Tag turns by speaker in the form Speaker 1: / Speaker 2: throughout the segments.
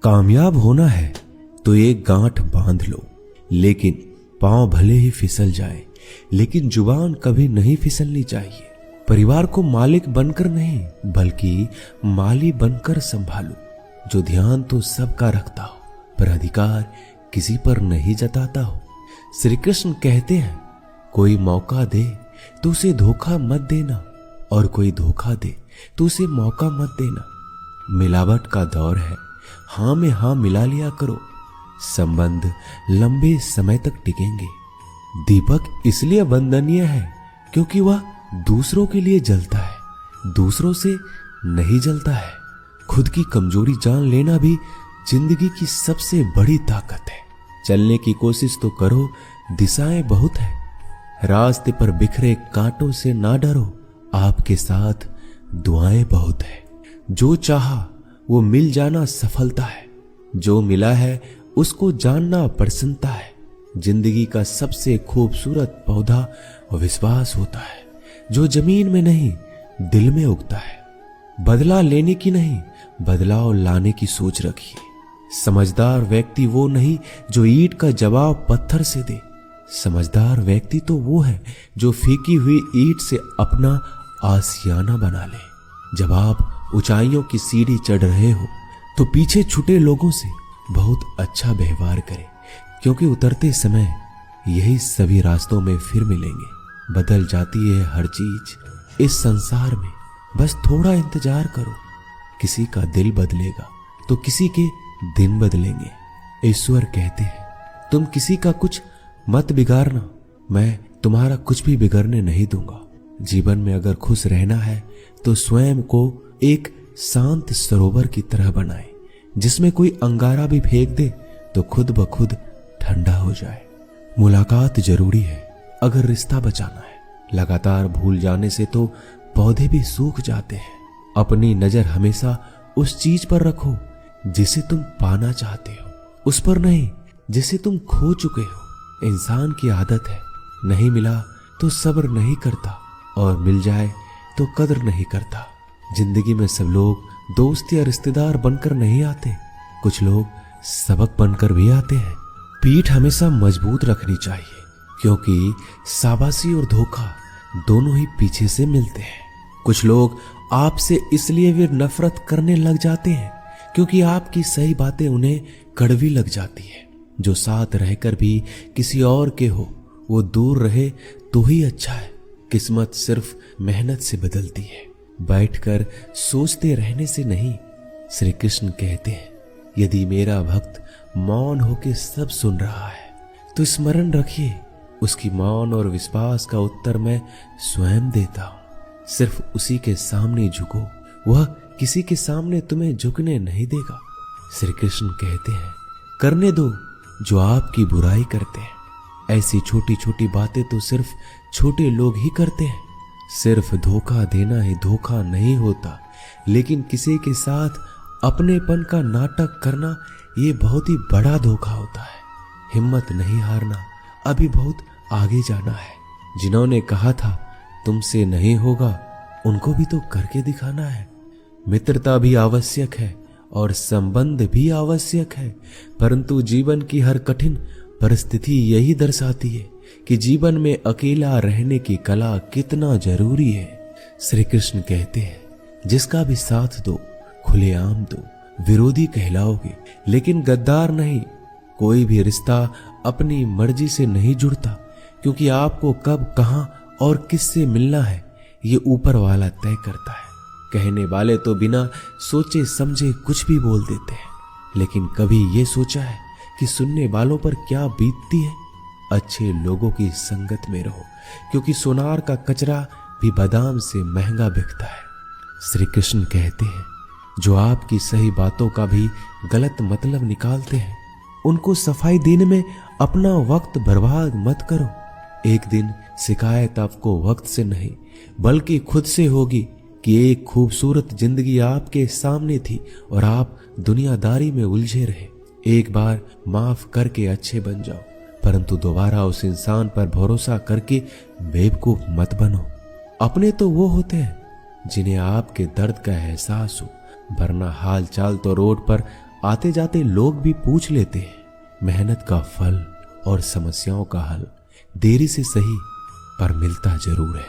Speaker 1: कामयाब होना है तो एक गांठ बांध लो, लेकिन पांव भले ही फिसल जाए, लेकिन जुबान कभी नहीं फिसलनी चाहिए। परिवार को मालिक बनकर नहीं, बल्कि माली बनकर संभालो, जो ध्यान तो सबका रखता हो पर अधिकार किसी पर नहीं जताता हो। श्री कृष्ण कहते हैं, कोई मौका दे तो उसे धोखा मत देना, और कोई धोखा दे तो उसे मौका मत देना। मिलावट का दौर है, हाँ में हाँ मिला लिया करो, संबंध लंबे समय तक टिकेंगे। दीपक इसलिए वंदनीय है क्योंकि वह दूसरों के लिए जलता है, दूसरों से नहीं जलता है। खुद की कमजोरी जान लेना भी जिंदगी की सबसे बड़ी ताकत है। चलने की कोशिश तो करो, दिशाएं बहुत है। रास्ते पर बिखरे कांटों से ना डरो, आपके साथ दुआएं बहुत है। जो चाहा वो मिल जाना सफलता है, जो मिला है उसको जानना प्रसन्नता है। जिंदगी का सबसे खूबसूरत पौधा विश्वास होता है, जो जमीन में नहीं दिल में उगता है। बदला लेने की नहीं, बदलाव लाने की सोच रखिए। समझदार व्यक्ति वो नहीं जो ईंट का जवाब पत्थर से दे, समझदार व्यक्ति तो वो है जो फीकी हुई ईंट से अपना आशियाना बना ले। जब आप ऊंचाइयों की सीढ़ी चढ़ रहे हो तो पीछे छूटे लोगों से बहुत अच्छा व्यवहार करें, क्योंकि उतरते समय यही सभी रास्तों में फिर मिलेंगे। बदल जाती है हर चीज इस संसार में, बस थोड़ा इंतजार करो। किसी का दिल बदलेगा तो किसी के दिन बदलेंगे। ईश्वर कहते हैं, तुम किसी का कुछ मत बिगाड़ना, मैं तुम्हारा कुछ भी बिगड़ने नहीं दूंगा। जीवन में अगर खुश रहना है तो स्वयं को एक शांत सरोवर की तरह बनाए, जिसमें कोई अंगारा भी फेंक दे तो खुद ब खुद ठंडा हो जाए। मुलाकात जरूरी है अगर रिश्ता बचाना है। लगातार भूल जाने से तो पौधे भी सूख जाते हैं। अपनी नजर हमेशा उस चीज पर रखो जिसे तुम पाना चाहते हो, उस पर नहीं जिसे तुम खो चुके हो। इंसान की आदत है, नहीं मिला तो सब्र नहीं करता, और मिल जाए तो कदर नहीं करता। जिंदगी में सब लोग दोस्त या रिश्तेदार बनकर नहीं आते, कुछ लोग सबक बनकर भी आते हैं। पीठ हमेशा मजबूत रखनी चाहिए, क्योंकि शाबाशी और धोखा दोनों ही पीछे से मिलते हैं। कुछ लोग आपसे इसलिए भी नफरत करने लग जाते हैं क्योंकि आपकी सही बातें उन्हें कड़वी लग जाती है। जो साथ रहकर भी किसी और के हो, वो दूर रहे तो ही अच्छा है। किस्मत सिर्फ मेहनत से बदलती है, बैठकर सोचते रहने से नहीं। श्री कृष्ण कहते हैं, यदि मेरा भक्त मौन होके सब सुन रहा है तो स्मरण रखिए, उसकी मौन और विश्वास का उत्तर मैं स्वयं देता हूं। सिर्फ उसी के सामने झुको, वह किसी के सामने तुम्हें झुकने नहीं देगा। श्री कृष्ण कहते हैं, करने दो जो आपकी बुराई करते हैं। ऐसी छोटी छोटी बातें तो सिर्फ छोटे लोग ही करते हैं। सिर्फ धोखा देना ही धोखा नहीं होता, लेकिन किसी के साथ अपनेपन का नाटक करना ये बहुत ही बड़ा धोखा होता है। हिम्मत नहीं हारना, अभी बहुत आगे जाना है। जिन्होंने कहा था तुमसे नहीं होगा, उनको भी तो करके दिखाना है। मित्रता भी आवश्यक है और संबंध भी आवश्यक है, परंतु जीवन की हर कठिन परिस्थिति यही दर्शाती है कि जीवन में अकेला रहने की कला कितना जरूरी है। श्री कृष्ण कहते हैं, जिसका भी साथ दो खुलेआम दो, विरोधी कहलाओगे लेकिन गद्दार नहीं। कोई भी रिश्ता अपनी मर्जी से नहीं जुड़ता, क्योंकि आपको कब, कहां और किससे मिलना है ये ऊपर वाला तय करता है। कहने वाले तो बिना सोचे समझे कुछ भी बोल देते हैं, लेकिन कभी ये सोचा है कि सुनने वालों पर क्या बीतती है? अच्छे लोगों की संगत में रहो, क्योंकि सोनार का कचरा भी बादाम से महंगा बिकता है। श्री कृष्ण कहते हैं, जो आपकी सही बातों का भी गलत मतलब निकालते हैं, उनको सफाई देने में अपना वक्त बर्बाद मत करो। एक दिन शिकायत आपको वक्त से नहीं बल्कि खुद से होगी कि एक खूबसूरत जिंदगी आपके सामने थी और आप दुनियादारी में उलझे रहे। एक बार माफ करके अच्छे बन जाओ, परंतु दोबारा उस इंसान पर भरोसा करके बेवकूफ मत बनो। अपने तो वो होते हैं जिन्हें आपके दर्द का एहसास हो, वरना हाल चाल तो रोड पर आते जाते लोग भी पूछ लेते हैं। मेहनत का फल और समस्याओं का हल देरी से सही पर मिलता जरूर है।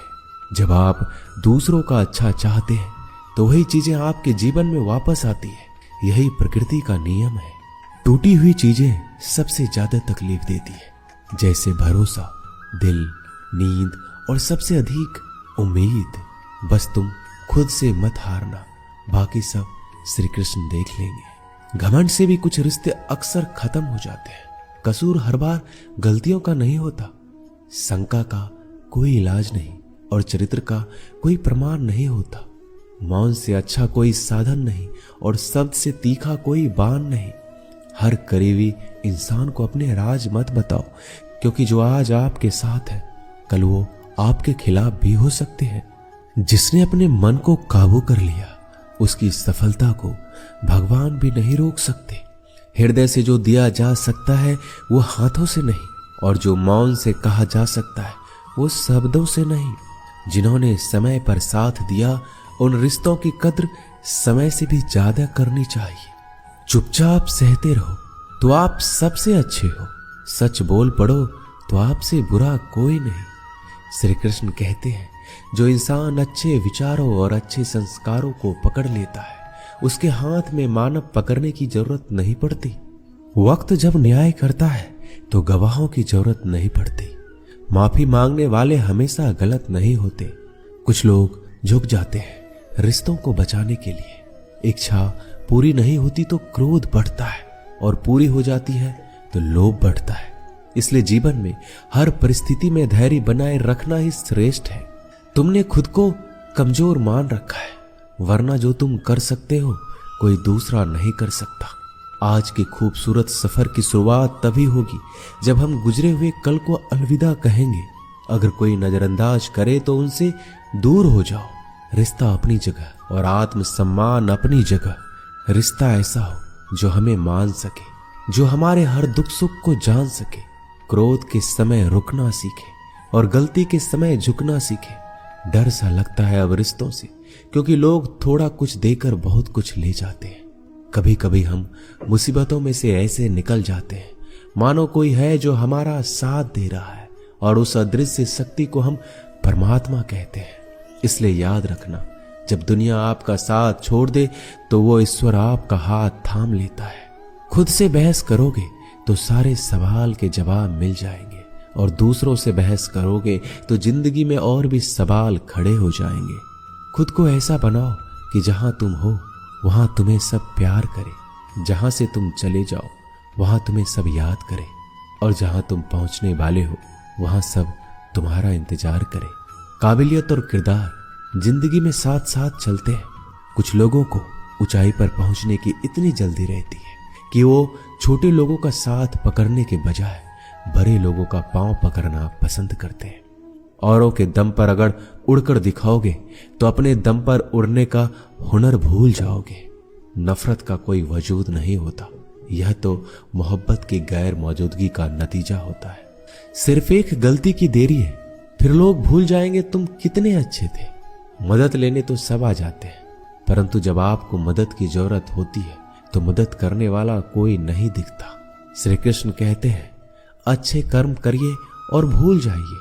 Speaker 1: जब आप दूसरों का अच्छा चाहते हैं तो वही चीजें आपके जीवन में वापस आती है। यही प्रकृति का नियम है। टूटी हुई चीजें सबसे ज्यादा तकलीफ देती है, जैसे भरोसा, दिल, नींद और सबसे अधिक उम्मीद। बस तुम खुद से मत हारना, बाकी सब श्री कृष्ण देख लेंगे। घमंड से भी कुछ रिश्ते अक्सर खत्म हो जाते हैं। कसूर हर बार गलतियों का नहीं होता। शंका का कोई इलाज नहीं और चरित्र का कोई प्रमाण नहीं होता। मौन से अच्छा कोई साधन नहीं और शब्द से तीखा कोई बाण नहीं। हर करीबी इंसान को अपने राज मत बताओ, क्योंकि जो आज आपके साथ है कल वो आपके खिलाफ भी हो सकते हैं। जिसने अपने मन को काबू कर लिया उसकी सफलता को भगवान भी नहीं रोक सकते। हृदय से जो दिया जा सकता है वो हाथों से नहीं, और जो मौन से कहा जा सकता है वो शब्दों से नहीं। जिन्होंने समय पर साथ दिया उन रिश्तों की कद्र समय से भी ज्यादा करनी चाहिए। चुपचाप सहते रहो तो आप सबसे अच्छे हो। सच बोल पड़ो तो आपसे बुरा कोई नहीं। श्री कृष्ण कहते हैं, जो इंसान अच्छे विचारों और अच्छे संस्कारों को पकड़ लेता है उसके हाथ में मानव पकड़ने की जरूरत नहीं पड़ती। वक्त जब न्याय करता है तो गवाहों की जरूरत नहीं पड़ती। माफी मांगने वाले हमेशा गलत नहीं होते। कुछ लोग झुक जाते हैं रिश्तों को बचाने के लिए। इच्छा पूरी नहीं होती तो क्रोध बढ़ता है, और पूरी हो जाती है तो लोभ बढ़ता है। इसलिए जीवन में हर परिस्थिति में धैर्य बनाए रखना ही श्रेष्ठ है। तुमने खुद को कमजोर मान रखा है, वरना जो तुम कर सकते हो कोई दूसरा नहीं कर सकता। आज के खूबसूरत सफर की शुरुआत तभी होगी जब हम गुजरे हुए कल को अलविदा कहेंगे। अगर कोई नजरअंदाज करे तो उनसे दूर हो जाओ। रिश्ता अपनी जगह और आत्मसम्मान अपनी जगह। रिश्ता ऐसा हो जो हमें मान सके, जो हमारे हर दुख सुख को जान सके, क्रोध के समय रुकना सीखे और गलती के समय झुकना सीखे। डर सा लगता है अब रिश्तों से, क्योंकि लोग थोड़ा कुछ देकर बहुत कुछ ले जाते हैं। कभी कभी हम मुसीबतों में से ऐसे निकल जाते हैं मानो कोई है जो हमारा साथ दे रहा है, और उस अदृश्य शक्ति को हम परमात्मा कहते हैं। इसलिए याद रखना, जब दुनिया आपका साथ छोड़ दे तो वो ईश्वर आपका हाथ थाम लेता है। खुद से बहस करोगे तो सारे सवाल के जवाब मिल जाएंगे, और दूसरों से बहस करोगे तो जिंदगी में और भी सवाल खड़े हो जाएंगे। खुद को ऐसा बनाओ कि जहां तुम हो वहां तुम्हें सब प्यार करे, जहां से तुम चले जाओ वहां तुम्हें सब याद करे, और जहां तुम पहुंचने वाले हो वहां सब तुम्हारा इंतजार करे। काबिलियत और किरदार जिंदगी में साथ साथ चलते हैं। कुछ लोगों को ऊंचाई पर पहुंचने की इतनी जल्दी रहती है कि वो छोटे लोगों का साथ पकड़ने के बजाय बड़े लोगों का पांव पकड़ना पसंद करते हैं। औरों के दम पर अगर उड़कर दिखाओगे तो अपने दम पर उड़ने का हुनर भूल जाओगे। नफरत का कोई वजूद नहीं होता, यह तो मोहब्बत की गैर मौजूदगी का नतीजा होता है। सिर्फ एक गलती की देरी है, फिर लोग भूल जाएंगे तुम कितने अच्छे थे। मदद लेने तो सब आ जाते हैं, परंतु जब आपको मदद की जरूरत होती है तो मदद करने वाला कोई नहीं दिखता। श्री कृष्ण कहते हैं, अच्छे कर्म करिए और भूल जाइए,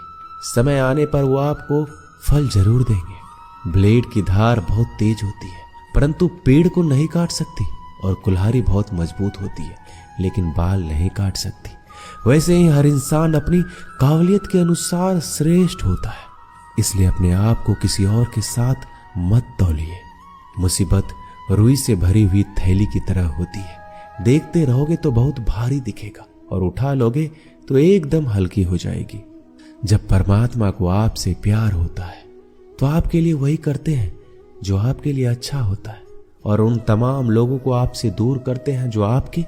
Speaker 1: समय आने पर वो आपको फल जरूर देंगे। ब्लेड की धार बहुत तेज होती है, परंतु पेड़ को नहीं काट सकती, और कुल्हाड़ी बहुत मजबूत होती है लेकिन बाल नहीं काट सकती। वैसे ही हर इंसान अपनी काबिलियत के अनुसार श्रेष्ठ होता है। इसलिए अपने आप को किसी और के साथ मत तौलिए। मुसीबत रुई से भरी हुई थैली की तरह होती है, देखते रहोगे तो बहुत भारी दिखेगा और उठा लोगे तो एकदम हल्की हो जाएगी। जब परमात्मा को आपसे प्यार होता है तो आपके लिए वही करते हैं जो आपके लिए अच्छा होता है, और उन तमाम लोगों को आपसे दूर करते हैं जो आपके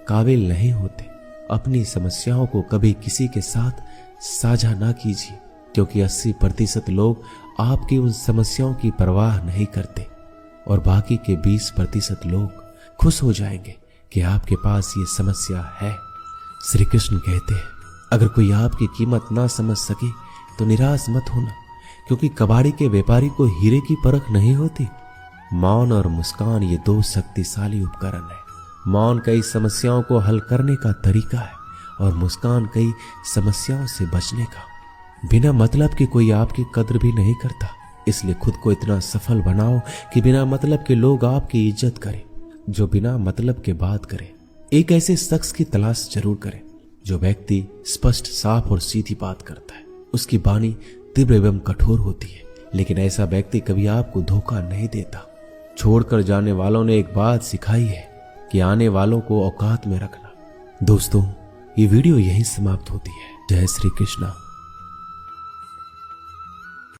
Speaker 1: काबिल नहीं होते। अपनी समस्याओं को कभी किसी के साथ साझा ना कीजिए, क्योंकि 80% लोग आपकी उन समस्याओं की परवाह नहीं करते, और बाकी के 20% लोग खुश हो जाएंगे कि आपके पास ये समस्या है। श्री कृष्ण कहते हैं, अगर कोई आपकी कीमत ना समझ सके तो निराश मत होना, क्योंकि कबाड़ी के व्यापारी को हीरे की परख नहीं होती। मौन और मुस्कान ये दो शक्तिशाली उपकरण है। मौन कई समस्याओं को हल करने का तरीका है और मुस्कान कई समस्याओं से बचने का। बिना मतलब के कोई आपकी कद्र भी नहीं करता, इसलिए खुद को इतना सफल बनाओ कि बिना मतलब के लोग आपकी इज्जत करें। जो बिना मतलब के बात करे, एक ऐसे शख्स की तलाश जरूर करें जो व्यक्ति स्पष्ट, साफ और सीधी बात करता है। उसकी वाणी तीव्र एवं कठोर होती है, लेकिन ऐसा व्यक्ति कभी आपको धोखा नहीं देता। छोड़कर जाने वालों ने एक बात सिखाई है कि आने वालों को औकात में रखना। दोस्तों, ये वीडियो यहीं समाप्त होती है। जय श्री कृष्णा।